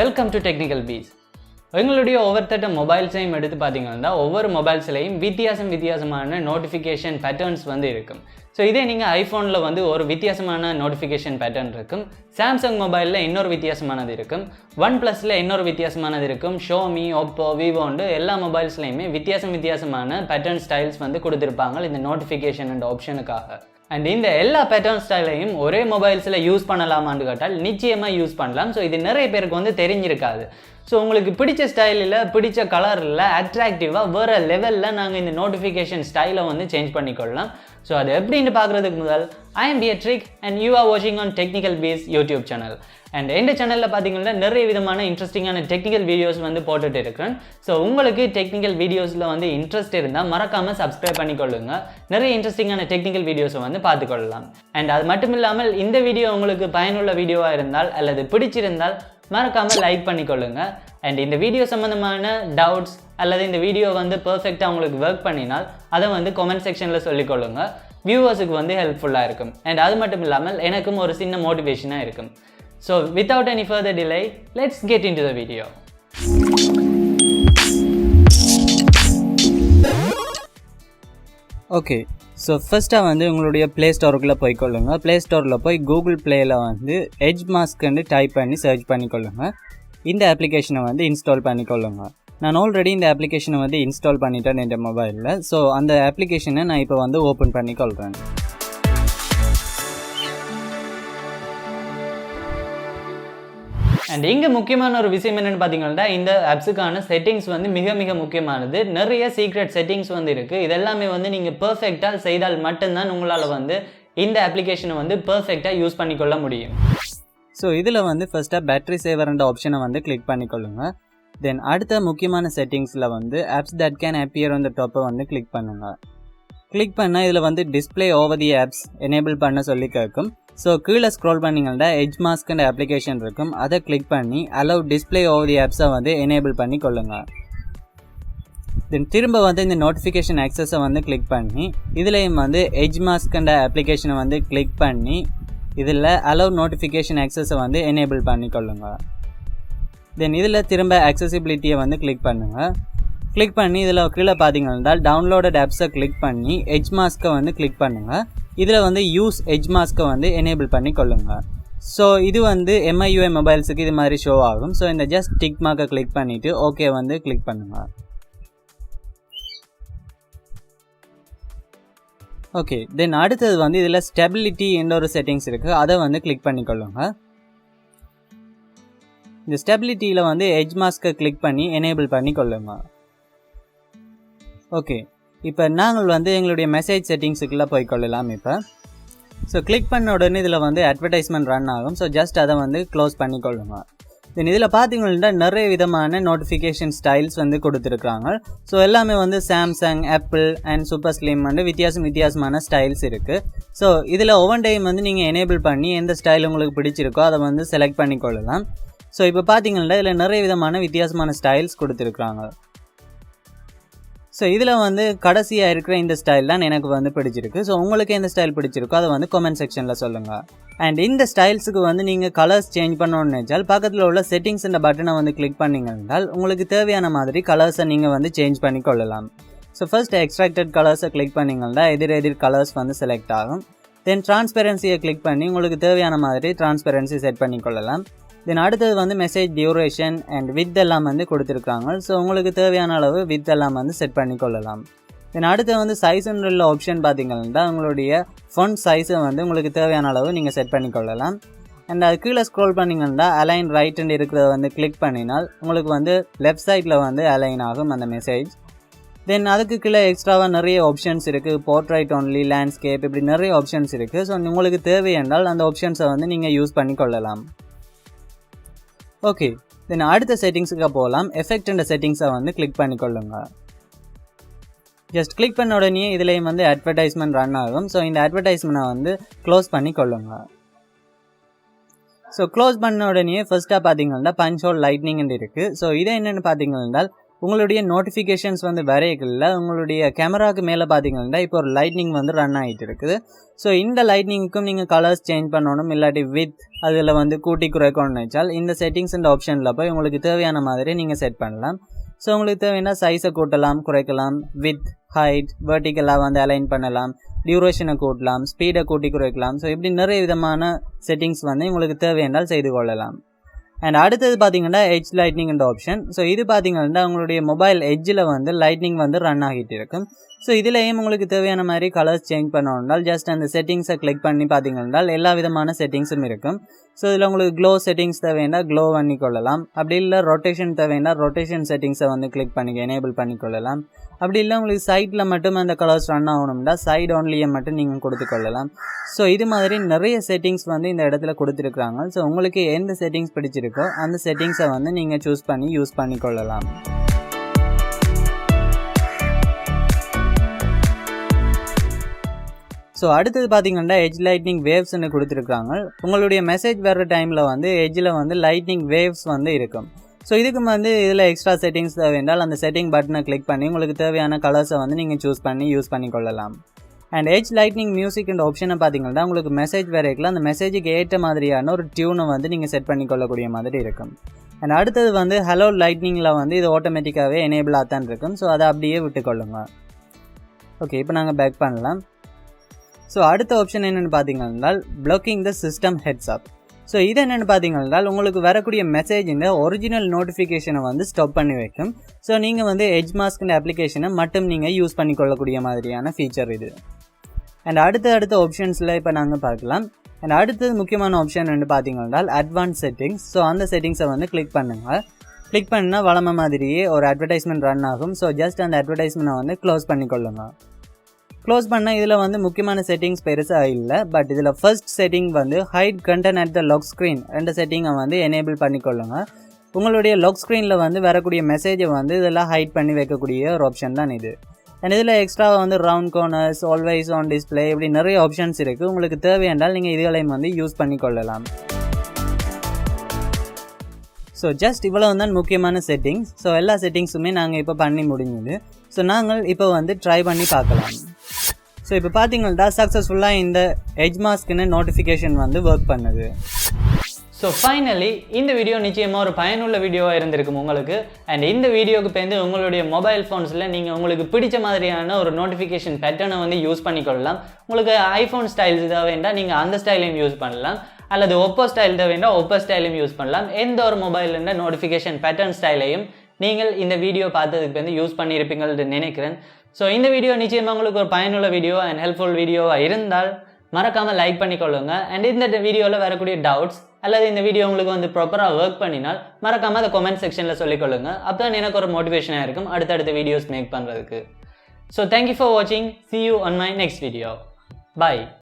Welcome to technical piece. எங்களுடைய ஒவ்வொருத்தட்ட மொபைல்ஸையும் எடுத்து பார்த்தீங்கன்னா ஒவ்வொரு மொபைல்ஸ்லையும் வித்தியாசமான நோட்டிஃபிகேஷன் பேட்டர்ன்ஸ் வந்து இருக்கும். ஸோ இதே நீங்கள் ஐஃபோனில் வந்து ஒரு வித்தியாசமான நோட்டிஃபிகேஷன் பேட்டர்ன் இருக்கும், சாம்சங் மொபைலில் இன்னொரு வித்தியாசமானது இருக்கும், ஒன் ப்ளஸில் இன்னொரு வித்தியாசமானது இருக்கும், ஷோமி, ஒப்போ, விவோண்டு எல்லா மொபைல்ஸ்லையுமே வித்தியாசமான பேட்டர்ன் ஸ்டைல்ஸ் வந்து கொடுத்துருப்பாங்க இந்த நோட்டிஃபிகேஷன் அண்ட் ஆப்ஷனுக்காக. அண்ட் இந்த எல்லா பேட்டர்ன் ஸ்டைலையும் ஒரே மொபைல்ஸில் யூஸ் பண்ணலாமான்னு கேட்டால் நிச்சயமாக யூஸ் பண்ணலாம். ஸோ இது நிறைய பேருக்கு வந்து தெரிஞ்சிருக்காது. ஸோ உங்களுக்கு பிடிச்ச ஸ்டைலில், பிடிச்ச கலரில், அட்ராக்டிவாக வேறு லெவலில் நாங்கள் இந்த நோட்டிஃபிகேஷன் ஸ்டைலை வந்து சேஞ்ச் பண்ணிக்கொள்ளலாம். ஸோ அது எப்படின்னு பார்க்குறதுக்கு முதல் ஐ எம் பியட்ரிக் அண்ட் யூ ஆர் வாட்சிங் on technical peace YouTube channel. And எந்த சேனலில் பார்த்தீங்கன்னா நிறைய விதமான இன்ட்ரெஸ்டிங்கான டெக்னிக்கல் வீடியோஸ் வந்து போட்டுட்டு இருக்கிறேன். ஸோ உங்களுக்கு டெக்னிக்கல் வீடியோஸில் வந்து இன்ட்ரெஸ்ட் இருந்தால் மறக்காமல் சப்ஸ்கிரைப் பண்ணிக்கொள்ளுங்க. நிறைய இன்ட்ரெஸ்டிங்கான டெக்னிக்கல் வீடியோஸை வந்து பார்த்துக்கொள்ளலாம். அண்ட் அது மட்டும் இல்லாமல் இந்த வீடியோ உங்களுக்கு பயனுள்ள வீடியோவாக இருந்தால் அல்லது பிடிச்சிருந்தால் மறக்காமல் லைக் பண்ணிக்கொள்ளுங்க. அண்ட் இந்த வீடியோ சம்மந்தமான டவுட்ஸ் அல்லது இந்த வீடியோ வந்து பர்ஃபெக்டாக உங்களுக்கு ஒர்க் பண்ணினால் அதை வந்து கமெண்ட் செக்ஷனில் சொல்லிக்கொள்ளுங்க. வியூவர்ஸுக்கு வந்து ஹெல்ப்ஃபுல்லாக இருக்கும். அண்ட் அது மட்டும் இல்லாமல் எனக்கும் ஒரு சின்ன மோட்டிவேஷனாக இருக்கும். So without any further delay, let's get into the video. Okay, so ஃபஸ்ட்டாக வந்து உங்களுடைய ப்ளே ஸ்டோருக்குள்ளே போய்க்கொள்ளுங்க. ப்ளே ஸ்டோரில் போய் கூகுள் ப்ளேயில் வந்து எட்ஜ் மாஸ்க்குன்னு டைப் பண்ணி சர்ச் பண்ணிக்கொள்ளுங்க. இந்த அப்ளிகேஷனை வந்து இன்ஸ்டால் பண்ணிக்கொள்ளுங்க. நான் ஆல்ரெடி இந்த அப்ளிகேஷனை வந்து இன்ஸ்டால் பண்ணிட்டேன் என் மொபைலில். ஸோ அந்த அப்ளிகேஷனை நான் இப்போ வந்து ஓப்பன் பண்ணிக்கொள்கிறேன். அண்ட் இங்கே முக்கியமான ஒரு விஷயம் என்னென்னு பார்த்தீங்கன்னா இந்த ஆப்ஸுக்கான செட்டிங்ஸ் வந்து மிக முக்கியமானது. நிறைய சீக்ரெட் செட்டிங்ஸ் வந்து இருக்குது. இதெல்லாமே வந்து நீங்கள் பர்ஃபெக்டாக செய்தால் மட்டும்தான் உங்களால் வந்து இந்த அப்ளிகேஷனை வந்து பர்ஃபெக்டாக யூஸ் பண்ணிக்கொள்ள முடியும். ஸோ இதில் வந்து ஃபஸ்ட்டாக பேட்டரி சேவர்ன்ற ஆப்ஷனை வந்து கிளிக் பண்ணிக்கொள்ளுங்க. தென் அடுத்த முக்கியமான செட்டிங்ஸில் வந்து apps that can appear on the டாப்பை வந்து கிளிக் பண்ணுங்கள். கிளிக் பண்ணால் இதில் வந்து display over the apps enable பண்ண சொல்லி கேட்கும். ஸோ கீழே ஸ்க்ரோல் பண்ணிங்கன்னா எட்ஜ் மாஸ்க்ன்ற அப்ளிகேஷன் இருக்கும், அதை கிளிக் பண்ணி அலோவ் டிஸ்பிளே ஓவர் தி ஆப்ஸை வந்து எனேபிள் பண்ணி கொள்ளுங்க. தென் திரும்ப வந்து இந்த நோட்டிஃபிகேஷன் ஆக்சஸை வந்து கிளிக் பண்ணி இதுலேயும் வந்து எட்ஜ் மாஸ்க்ன்ற அப்ளிகேஷனை வந்து கிளிக் பண்ணி இதில் அலோவ் நோட்டிஃபிகேஷன் ஆக்சஸை வந்து எனேபிள் பண்ணி கொள்ளுங்க. தென் இதில் திரும்ப அக்சசிபிலிட்டியை வந்து கிளிக் பண்ணுங்கள். கிளிக் பண்ணி இதில் கீழே பார்த்தீங்கன்னா டவுன்லோடட் ஆப்ஸை கிளிக் பண்ணி எட்ஜ் மாஸ்க்கை வந்து கிளிக் பண்ணுங்கள். இதில் வந்து யூஸ் எட்ஜ் மாஸ்க்கை வந்து எனேபிள் பண்ணி கொள்ளுங்க. ஸோ இது வந்து MIUI மொபைல்ஸுக்கு இது மாதிரி ஷோ ஆகும். ஸோ இந்த ஜஸ்ட் டிக் மார்க்கை கிளிக் பண்ணிவிட்டு ஓகே வந்து கிளிக் பண்ணுங்கள். ஓகே, தென் அடுத்தது வந்து இதில் ஸ்டெபிலிட்டி என்ற ஒரு செட்டிங்ஸ் இருக்குது, அதை வந்து கிளிக் பண்ணிக்கொள்ளுங்க. இந்த ஸ்டெபிலிட்டியில் வந்து எட்ஜ் மாஸ்க்கை கிளிக் பண்ணி எனேபிள் பண்ணி கொள்ளுங்க. ஓகே, இப்போ நாங்கள் வந்து எங்களுடைய மெசேஜ் செட்டிங்ஸுக்குள்ளே போய்க்கொள்ளலாம். இப்போ ஸோ கிளிக் பண்ண உடனே இதில் வந்து அட்வர்டைஸ்மெண்ட் ரன் ஆகும். ஸோ ஜஸ்ட் அதை வந்து க்ளோஸ் பண்ணிக்கொள்ளுங்க. தென் இதில் பார்த்தீங்கன்னா நிறைய விதமான நோட்டிஃபிகேஷன் ஸ்டைல்ஸ் வந்து கொடுத்துருக்குறாங்க. ஸோ எல்லாமே வந்து Samsung, apple and super slim வந்து வித்தியாசமான ஸ்டைல்ஸ் இருக்குது. ஸோ இதில் ஒவ்வொரு டைம் வந்து நீங்கள் எனேபிள் பண்ணி எந்த ஸ்டைல் உங்களுக்கு பிடிச்சிருக்கோ அதை வந்து செலக்ட் பண்ணிக்கொள்ளலாம். ஸோ இப்போ பார்த்தீங்கன்னா இதில் நிறைய விதமான ஸ்டைல்ஸ் கொடுத்துருக்குறாங்க. ஸோ இதில் வந்து கடைசியாக இருக்கிற இந்த ஸ்டைல் தான் எனக்கு வந்து பிடிச்சிருக்கு. ஸோ உங்களுக்கு எந்த ஸ்டைல் பிடிச்சிருக்கோ அதை வந்து கமெண்ட் செக்ஷனில் சொல்லுங்கள். அண்ட் இந்த ஸ்டைல்ஸுக்கு வந்து நீங்கள் கலர்ஸ் சேஞ்ச் பண்ணணும்னு நினச்சால் பக்கத்தில் உள்ள செட்டிங்ஸ் இந்த பட்டனை வந்து கிளிக் பண்ணிங்கன்னால் உங்களுக்கு தேவையான மாதிரி கலர்ஸை நீங்கள் வந்து சேஞ்ச் பண்ணி கொள்ளலாம். ஸோ ஃபர்ஸ்ட் எக்ஸ்ட்ராக்டட் கலர்ஸை கிளிக் பண்ணிங்கன்னா எதிர் கலர்ஸ் வந்து செலக்ட் ஆகும். தென் டிரான்ஸ்பெரன்சியை கிளிக் பண்ணி உங்களுக்கு தேவையான மாதிரி டிரான்ஸ்பெரன்சி செட் பண்ணி கொள்ளலாம். தென் அடுத்தது வந்து மெசேஜ் டியூரேஷன் அண்ட் வித் எல்லாம் வந்து கொடுத்துருக்காங்க. ஸோ உங்களுக்கு தேவையான அளவு வித் எல்லாம் வந்து செட் பண்ணி கொள்ளலாம். தென் அடுத்து வந்து சைஸ்ன்ற உள்ள ஆப்ஷன் பார்த்தீங்கன்னா உங்களுடைய ஃபொண்ட் சைஸை வந்து உங்களுக்கு தேவையான அளவு நீங்கள் செட் பண்ணி கொள்ளலாம். அண்ட் அது கீழே ஸ்க்ரோல் பண்ணிங்கன்னா அலைன் ரைட்டுன்னு இருக்கிறத வந்து கிளிக் பண்ணினால் உங்களுக்கு வந்து லெஃப்ட் சைடில் வந்து அலைன் ஆகும் அந்த மெசேஜ். தென் அதுக்கு கீழே எக்ஸ்ட்ராவாக நிறைய ஆப்ஷன்ஸ் இருக்குது, போர்ட்ரைட் ஒன்லி, லேண்ட்ஸ்கேப், இப்படி நிறைய ஆப்ஷன்ஸ் இருக்குது. ஸோ உங்களுக்கு தேவை என்றால் அந்த ஆப்ஷன்ஸை வந்து நீங்கள் யூஸ் பண்ணி கொள்ளலாம். ஓகே, தென் அடுத்த செட்டிங்ஸுக்கு போகலாம். எஃபெக்ட் என்ற செட்டிங்ஸை வந்து கிளிக் பண்ணிக்கொள்ளுங்க. ஜஸ்ட் கிளிக் பண்ண உடனே இதுலேயும் வந்து அட்வர்டைஸ்மெண்ட் ரன் ஆகும். ஸோ இந்த அட்வர்டைஸ்மெண்ட்டை வந்து க்ளோஸ் பண்ணிக்கொள்ளுங்க. ஸோ க்ளோஸ் பண்ண உடனே ஃபர்ஸ்ட்டாக பார்த்தீங்கன்னா பஞ்ச் ஹோல் லைட்னிங் இருக்குது. ஸோ இதை என்னென்னு பார்த்தீங்கன்னா உங்களுடைய நோட்டிஃபிகேஷன்ஸ் வந்து வரையக்குள்ள உங்களுடைய கேமராவுக்கு மேலே பார்த்தீங்கன்னா இப்போ ஒரு லைட்னிங் வந்து ரன் ஆகிட்டு இருக்குது. ஸோ இந்த லைட்னிங்க்கும் நீங்கள் கலர்ஸ் சேஞ்ச் பண்ணணும், இல்லாட்டி வித் அதில் வந்து கூட்டி குறைக்கணும்னு நினைச்சால் இந்த செட்டிங்ஸ் இந்த ஆப்ஷனில் போய் உங்களுக்கு தேவையான மாதிரி நீங்கள் செட் பண்ணலாம். ஸோ உங்களுக்கு தேவைன்னா சைஸை கூட்டலாம், குறைக்கலாம், வித், ஹைட், வெர்டிக்கலாக வந்து அலைன் பண்ணலாம், டியூரேஷனை கூட்டலாம், ஸ்பீடை கூட்டி குறைக்கலாம். ஸோ இப்படி நிறைய விதமான செட்டிங்ஸ் வந்து உங்களுக்கு தேவையென்றால் செய்து கொள்ளலாம். அண்ட் அடுத்தது பார்த்தீங்கன்னா எட்ஜ் லைட்னிங் ஆப்ஷன். ஸோ இது பார்த்தீங்கன்னா உங்களுடைய மொபைல் எட்ஜில் வந்து லைட்னிங் வந்து ரன் ஆகிட்டு இருக்கும். ஸோ இதுலேயும் உங்களுக்கு தேவையான மாதிரி கலர்ஸ் சேஞ்ச் பண்ணணும்னால் ஜஸ்ட் அந்த செட்டிங்ஸை கிளிக் பண்ணி பார்த்தீங்கன்னா எல்லா விதமான செட்டிங்ஸும் இருக்கும். ஸோ இதில் உங்களுக்கு க்ளோ செட்டிங்ஸ் தேவைன்னா க்ளோ பண்ணி கொள்ளலாம். அப்படி இல்லை ரொட்டேஷன் தேவைன்னா ரொட்டேஷன் செட்டிங்ஸை வந்து கிளிக் பண்ணி எனேபிள் பண்ணி கொள்ளலாம். அப்படி இல்லை உங்களுக்கு சைட்டில் மட்டும் அந்த கலர்ஸ் ரன் ஆகணும்னா சைட் ஓன்லியை மட்டும் நீங்கள் கொடுத்து கொள்ளலாம். ஸோ இது மாதிரி நிறைய செட்டிங்ஸ் வந்து இந்த இடத்துல கொடுத்துருக்குறாங்க. ஸோ உங்களுக்கு எந்த செட்டிங்ஸ் பிடிச்சிருக்கோ அந்த செட்டிங்ஸை வந்து நீங்கள் சூஸ் பண்ணி யூஸ் பண்ணி கொள்ளலாம். ஸோ அடுத்தது பார்த்தீங்கன்னா எட்ஜ் லைட்னிங் வேவ்ஸ்ன்னு கொடுத்துருக்காங்க. உங்களுடைய மெசேஜ் வர்ற டைமில் வந்து எட்ஜில் வந்து லைட்னிங் வேவ்ஸ் வந்து இருக்கும். ஸோ இதுக்கு வந்து இதில் எக்ஸ்ட்ரா செட்டிங்ஸ் தேவைன்றால் அந்த செட்டிங் பட்டனை கிளிக் பண்ணி உங்களுக்கு தேவையான கலர்ஸை வந்து நீங்கள் சூஸ் பண்ணி யூஸ் பண்ணி கொள்ளலாம். அண்ட் எட்ஜ் லைட்னிங் மியூசிக் இந்த ஆப்ஷனை பார்த்தீங்கன்னா உங்களுக்கு மெசேஜ் வரைக்கலாம் அந்த மெசேஜுக்கு ஏற்ற மாதிரியான ஒரு டியூனை வந்து நீங்கள் செட் பண்ணி கொள்ளக்கூடிய மாதிரி இருக்கும். அண்ட் அடுத்தது வந்து ஹலோ லைட்னிங்கில் வந்து இது ஆட்டோமேட்டிக்காகவே எனேபிள் ஆகத்தான் இருக்கும். ஸோ அதை அப்படியே விட்டுக்கொள்ளுங்க. ஓகே, இப்போ நாங்கள் பேக் பண்ணலாம். ஸோ அடுத்த ஆப்ஷன் என்னென்னு பார்த்தீங்கன்னா blocking the system heads up. So இது என்னென்னு பார்த்தீங்கன்னா உங்களுக்கு வரக்கூடிய மெசேஜின் ஒரிஜினல் நோட்டிஃபிகேஷனை வந்து ஸ்டாப் பண்ணி வைக்கும். ஸோ நீங்கள் வந்து எட்ஜ் மாஸ்க்ன்ற அப்ளிகேஷனை மட்டும் நீங்கள் யூஸ் பண்ணி கொள்ளக்கூடிய மாதிரியான ஃபீச்சர் இது. அண்ட் அடுத்த ஆப்ஷன்ஸில் இப்போ நாங்கள் பார்க்கலாம். அண்ட் அடுத்தது முக்கியமான ஆப்ஷன் வந்து பார்த்தீங்கன்னா அட்வான்ஸ் செட்டிங்ஸ். ஸோ அந்த செட்டிங்ஸை வந்து கிளிக் பண்ணுங்கள். கிளிக் பண்ணால் வளமை மாதிரியே ஒரு அட்வர்டைஸ்மெண்ட் ரன் ஆகும். ஸோ ஜஸ்ட் அந்த அட்வர்டைஸ்மெண்ட்டை வந்து க்ளோஸ் பண்ணி கொள்ளுங்கள். க்ளோஸ் பண்ணால் இதில் வந்து முக்கியமான செட்டிங்ஸ் பெருசாக இல்லை. பட் இதில் ஃபர்ஸ்ட் செட்டிங் வந்து hide content at the lock screen ரெண்டு செட்டிங்கை வந்து எனேபிள் பண்ணிக்கொள்ளுங்க. உங்களுடைய லாக் ஸ்க்ரீனில் வந்து வரக்கூடிய மெசேஜை வந்து இதெல்லாம் ஹைட் பண்ணி வைக்கக்கூடிய ஒரு ஆப்ஷன் தான் இது. அண்ட் இதில் எக்ஸ்ட்ரா வந்து round corners, always on display, இப்படி நிறைய ஆப்ஷன்ஸ் இருக்குது. உங்களுக்கு தேவையானால் நீங்கள் இதுகளையும் வந்து யூஸ் பண்ணி கொள்ளலாம். ஸோ ஜஸ்ட் இவ்வளோ தான் முக்கியமான செட்டிங்ஸ். ஸோ எல்லா செட்டிங்ஸுமே நாங்கள் இப்போ பண்ணி முடிஞ்சுது. ஸோ நாங்கள் இப்போ வந்து ட்ரை பண்ணி பார்க்கலாம். ஸோ இப்போ பார்த்தீங்கன்னா சக்ஸஸ்ஃபுல்லாக இந்த எட்ஜ் மாஸ்க்னு நோட்டிஃபிகேஷன் வந்து ஒர்க் பண்ணுது. ஸோ ஃபைனலி இந்த வீடியோ நிச்சயமாக ஒரு பயனுள்ள வீடியோவாக இருந்திருக்கும் உங்களுக்கு. அண்ட் இந்த வீடியோக்கு பேருந்து உங்களுடைய மொபைல் ஃபோன்ஸில் நீங்கள் உங்களுக்கு பிடிச்ச மாதிரியான ஒரு நோட்டிஃபிகேஷன் பேட்டர்னை வந்து யூஸ் பண்ணிக்கொள்ளலாம். உங்களுக்கு ஐஃபோன் ஸ்டைல்ஸ் இதாக வேண்டாம் நீங்கள் அந்த ஸ்டைலையும் யூஸ் பண்ணலாம், அல்லது ஒப்போ ஸ்டைல் தான் வேண்டாம் ஒப்போ ஸ்டைலையும் யூஸ் பண்ணலாம். எந்த ஒரு மொபைலில் நோட்டிஃபிகேஷன் பேட்டர்ன் ஸ்டைலையும் நீங்கள் இந்த வீடியோ பார்த்ததுக்கு வந்து யூஸ் பண்ணியிருப்பீங்கள்னு நினைக்கிறேன். ஸோ இந்த வீடியோ நிச்சயமாக உங்களுக்கு ஒரு பயனுள்ள வீடியோ அண்ட் ஹெல்ப்ஃபுல் வீடியோவாக இருந்தால் மறக்காமல் லைக் பண்ணிக்கொள்ளுங்க. அண்ட் இந்த வீடியோவில் வரக்கூடிய டவுட்ஸ் அல்லது இந்த வீடியோ உங்களுக்கு வந்து ப்ராப்பராக ஒர்க் பண்ணினால் மறக்காமல் அதை கமெண்ட் செக்ஷனில் சொல்லிக்கொள்ளுங்க. அப்போ தான் எனக்கு ஒரு மோட்டிவேஷனாக இருக்கும் அடுத்தடுத்த வீடியோஸ் மேக் பண்ணுறதுக்கு. ஸோ தேங்க்யூ ஃபார் வாட்சிங். See you on my next video. Bye.